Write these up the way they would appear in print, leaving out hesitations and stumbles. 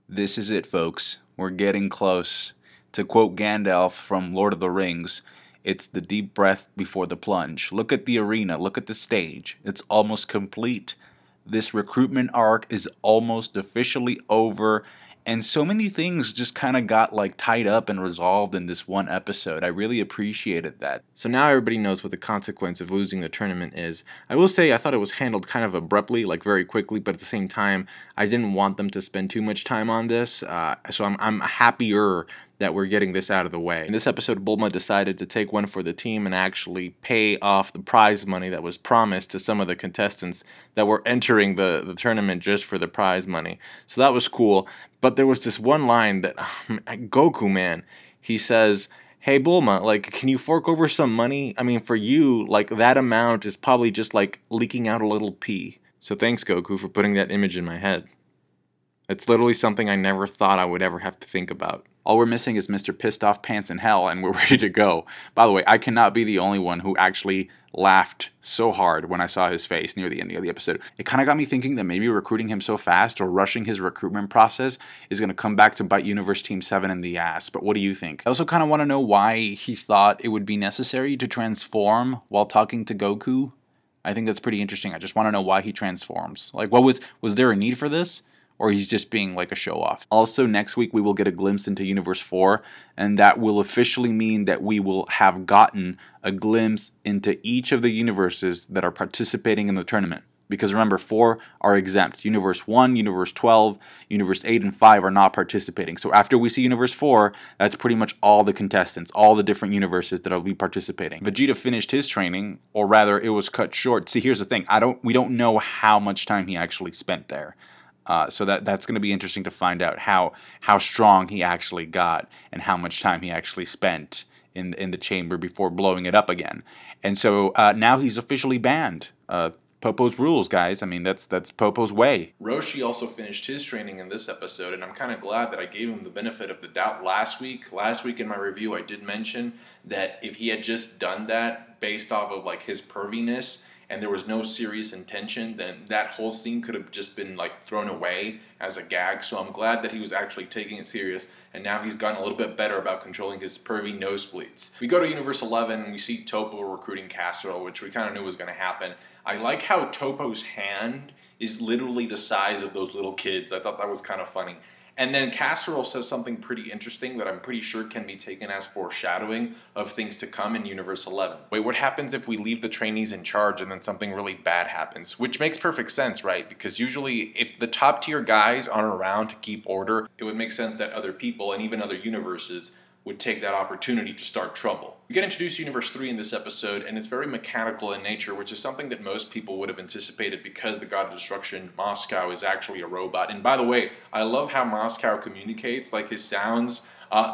This is it, folks. We're getting close. To quote Gandalf from Lord of the Rings, it's the deep breath before the plunge. Look at the arena, look at the stage. It's almost complete. This recruitment arc is almost officially over, and so many things just kind of got like tied up and resolved in this one episode. I really appreciated that. So now everybody knows what the consequence of losing the tournament is. I will say I thought it was handled kind of abruptly, like very quickly, but at the same time, I didn't want them to spend too much time on this, so I'm happier that we're getting this out of the way. In this episode, Bulma decided to take one for the team and actually pay off the prize money that was promised to some of the contestants that were entering the tournament just for the prize money. So that was cool. But there was this one line that, Goku, man, he says, "Hey Bulma, like, can you fork over some money? I mean, for you, like, that amount is probably just like leaking out a little pee." So thanks, Goku, for putting that image in my head. It's literally something I never thought I would ever have to think about. All we're missing is Mr. Pissed Off Pants in Hell, and we're ready to go. By the way, I cannot be the only one who actually laughed so hard when I saw his face near the end of the episode. It kind of got me thinking that maybe recruiting him so fast or rushing his recruitment process is going to come back to bite Universe Team 7 in the ass. But what do you think? I also kind of want to know why he thought it would be necessary to transform while talking to Goku. I think that's pretty interesting. I just want to know why he transforms. Like, was there a need for this? Or he's just being like a show-off. Also, next week we will get a glimpse into Universe 4, and that will officially mean that we will have gotten a glimpse into each of the universes that are participating in the tournament. Because remember, 4 are exempt. Universe 1, Universe 12, Universe 8, and 5 are not participating. So after we see Universe 4, that's pretty much all the contestants, all the different universes that will be participating. Vegeta finished his training, or rather, it was cut short. See, here's the thing. We don't know how much time he actually spent there. So that's going to be interesting to find out how strong he actually got and how much time he actually spent in the chamber before blowing it up again. And so now he's officially banned. Popo's rules, guys. I mean, that's Popo's way. Roshi also finished his training in this episode, and I'm kind of glad that I gave him the benefit of the doubt last week. Last week in my review, I did mention that if he had just done that based off of like his perviness, and there was no serious intention, then that whole scene could have just been like thrown away as a gag. So I'm glad that he was actually taking it serious, and now he's gotten a little bit better about controlling his pervy nosebleeds. We go to Universe 11 and we see Topo recruiting Casserole, which we kind of knew was going to happen. I like how Topo's hand is literally the size of those little kids. I thought that was kind of funny. And then Casserole says something pretty interesting that I'm pretty sure can be taken as foreshadowing of things to come in Universe 11. Wait, what happens if we leave the trainees in charge and then something really bad happens? Which makes perfect sense, right? Because usually if the top tier guys aren't around to keep order, it would make sense that other people and even other universes would take that opportunity to start trouble. We get introduced to Universe 3 in this episode, and it's very mechanical in nature, which is something that most people would have anticipated because the God of Destruction, Moscow, is actually a robot. And by the way, I love how Moscow communicates, like his sounds.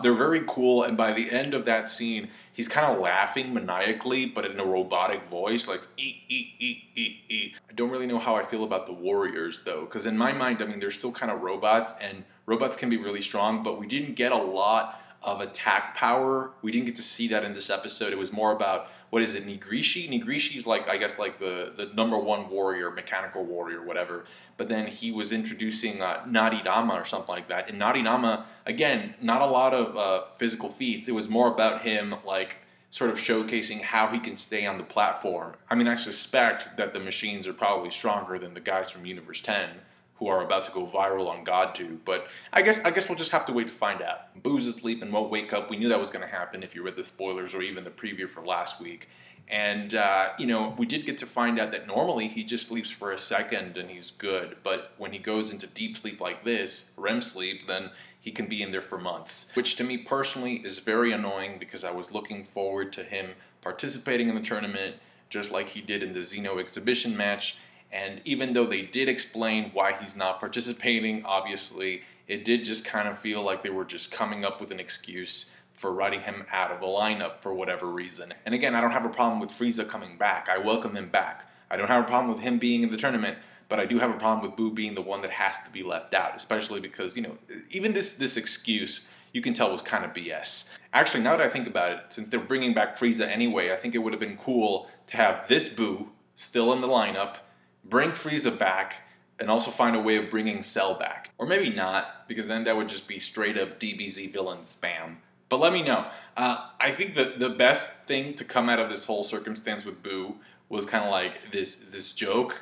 They're very cool, and by the end of that scene, he's kind of laughing maniacally, but in a robotic voice, like ee. I don't really know how I feel about the warriors, though, because in my mind, I mean, they're still kind of robots, and robots can be really strong, but we didn't get a lot of attack power. We didn't get to see that in this episode. It was more about, what is it, Nigrishi? Nigrishi's like, I guess, like the #1 warrior, mechanical warrior, whatever. But then he was introducing Narinama or something like that. And Narinama, again, not a lot of physical feats. It was more about him, like, sort of showcasing how he can stay on the platform. I mean, I suspect that the machines are probably stronger than the guys from Universe 10, who are about to go viral on GodTube, but I guess we'll just have to wait to find out. Boo's asleep and won't wake up. We knew that was going to happen if you read the spoilers or even the preview for last week. And, you know, we did get to find out that normally he just sleeps for a second and he's good, but when he goes into deep sleep like this, REM sleep, then he can be in there for months, which to me personally is very annoying because I was looking forward to him participating in the tournament just like he did in the Xeno exhibition match. And even though they did explain why he's not participating, obviously, it did just kind of feel like they were just coming up with an excuse for writing him out of the lineup for whatever reason. And again, I don't have a problem with Frieza coming back. I welcome him back. I don't have a problem with him being in the tournament, but I do have a problem with Boo being the one that has to be left out, especially because, you know, even this excuse, you can tell was kind of BS. Actually, now that I think about it, since they're bringing back Frieza anyway, I think it would have been cool to have this Boo still in the lineup, bring Frieza back, and also find a way of bringing Cell back. Or maybe not, because then that would just be straight up DBZ villain spam. But let me know. I think that the best thing to come out of this whole circumstance with Boo was kind of like this joke,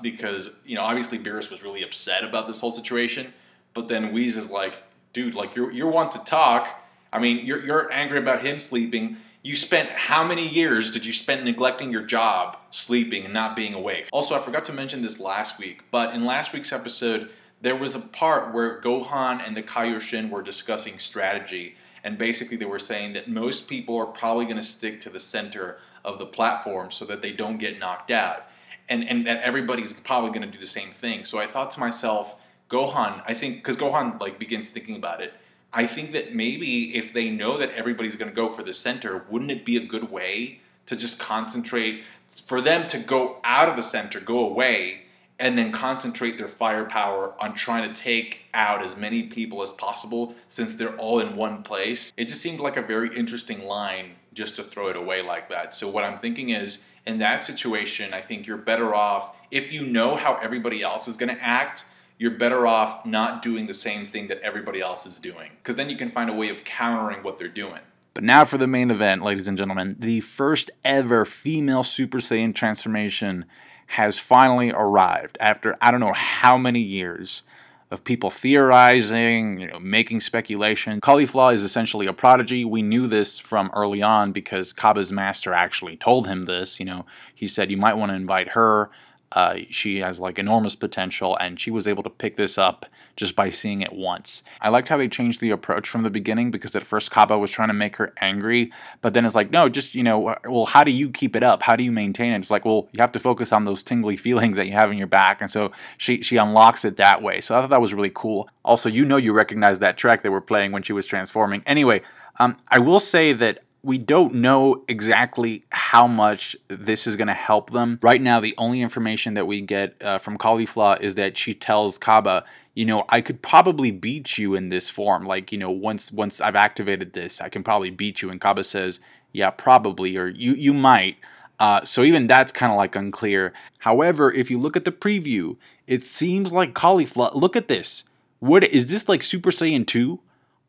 because, you know, obviously Beerus was really upset about this whole situation, but then Whis is like, dude, like you're one to talk. I mean, you're angry about him sleeping. You spent how many years did you spend neglecting your job, sleeping, and not being awake? Also, I forgot to mention this last week, but in last week's episode, there was a part where Gohan and the Kaioshin were discussing strategy, and basically they were saying that most people are probably going to stick to the center of the platform so that they don't get knocked out, and that everybody's probably going to do the same thing. So I thought to myself, Gohan, I think, because Gohan like begins thinking about it, I think that maybe if they know that everybody's going to go for the center, wouldn't it be a good way to just concentrate, for them to go out of the center, go away, and then concentrate their firepower on trying to take out as many people as possible since they're all in one place? It just seemed like a very interesting line just to throw it away like that. So what I'm thinking is, in that situation, I think you're better off, if you know how everybody else is going to act, you're better off not doing the same thing that everybody else is doing, because then you can find a way of countering what they're doing. But now for the main event, ladies and gentlemen. The first ever female Super Saiyan transformation has finally arrived after I don't know how many years of people theorizing, you know, making speculation. Caulifla is essentially a prodigy. We knew this from early on because Cabba's master actually told him this. You know, he said you might want to invite her. She has like enormous potential, and she was able to pick this up just by seeing it once. I liked how they changed the approach from the beginning, because at first Cabba was trying to make her angry, but then it's like, no, just, you know, well, how do you keep it up? How do you maintain it? It's like, well, you have to focus on those tingly feelings that you have in your back, and so she unlocks it that way. So I thought that was really cool. Also, you know, you recognize that track they were playing when she was transforming. Anyway, I will say that we don't know exactly how much this is going to help them. Right now, the only information that we get from Caulifla is that she tells Cabba, you know, I could probably beat you in this form. Like, you know, once I've activated this, I can probably beat you. And Cabba says, yeah, probably, or you might. So even that's kind of like unclear. However, if you look at the preview, it seems like Caulifla, look at this. What is this, like Super Saiyan 2?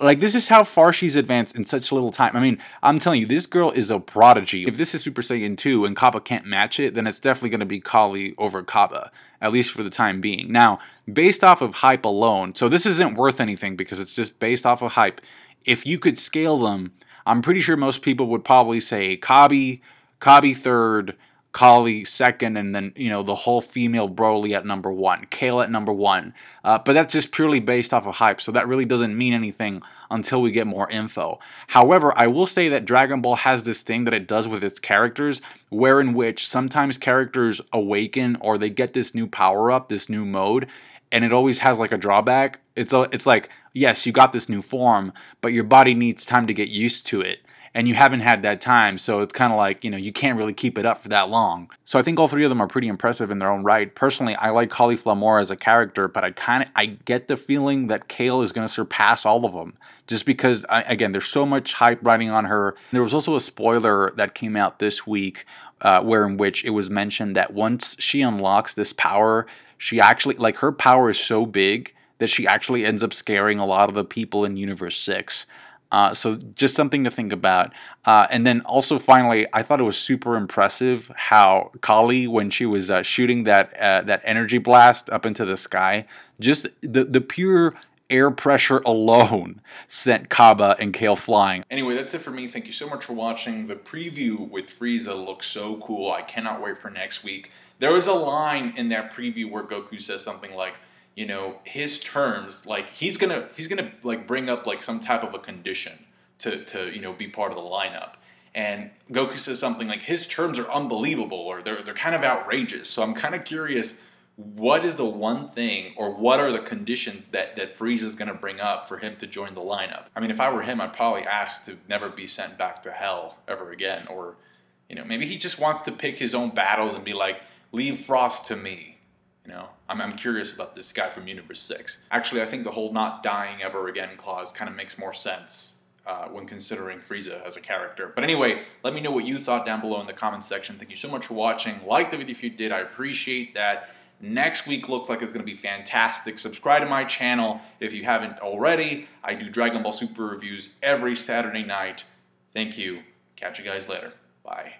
Like, this is how far she's advanced in such little time. I mean, I'm telling you, this girl is a prodigy. If this is Super Saiyan 2 and Cabba can't match it, then it's definitely going to be Kali over Cabba, at least for the time being. Now, based off of hype alone, so this isn't worth anything because it's just based off of hype. If you could scale them, I'm pretty sure most people would probably say Kabi third, Kali second, and then, you know, the whole female Broly at number 1, Kale at number 1. But that's just purely based off of hype, so that really doesn't mean anything until we get more info. However, I will say that Dragon Ball has this thing that it does with its characters, where in which sometimes characters awaken or they get this new power-up, this new mode, and it always has like a drawback. It's like, yes, you got this new form, but your body needs time to get used to it. And you haven't had that time, so it's kind of like, you know, you can't really keep it up for that long. So I think all three of them are pretty impressive in their own right. Personally, I like Caulifla more as a character, but I get the feeling that Kale is going to surpass all of them. Just because, again, there's so much hype riding on her. There was also a spoiler that came out this week where in which it was mentioned that once she unlocks this power, she actually, like, her power is so big that she actually ends up scaring a lot of the people in Universe 6. So just something to think about. And then also finally, I thought it was super impressive how Kali, when she was shooting that energy blast up into the sky, just the pure air pressure alone sent Cabba and Kale flying. Anyway, that's it for me. Thank you so much for watching. The preview with Frieza looks so cool. I cannot wait for next week. There was a line in that preview where Goku says something like, you know, his terms, like he's gonna like bring up like some type of a condition to you know, be part of the lineup. And Goku says something like his terms are unbelievable, or they're kind of outrageous. So I'm kind of curious, what is the one thing, or what are the conditions that Frieza's gonna bring up for him to join the lineup? I mean, if I were him, I'd probably ask to never be sent back to hell ever again, or, you know, maybe he just wants to pick his own battles and be like, leave Frost to me. You know, I'm curious about this guy from Universe 6. Actually, I think the whole not dying ever again clause kind of makes more sense when considering Frieza as a character. But anyway, let me know what you thought down below in the comments section. Thank you so much for watching. Like the video if you did. I appreciate that. Next week looks like it's going to be fantastic. Subscribe to my channel if you haven't already. I do Dragon Ball Super reviews every Saturday night. Thank you. Catch you guys later. Bye.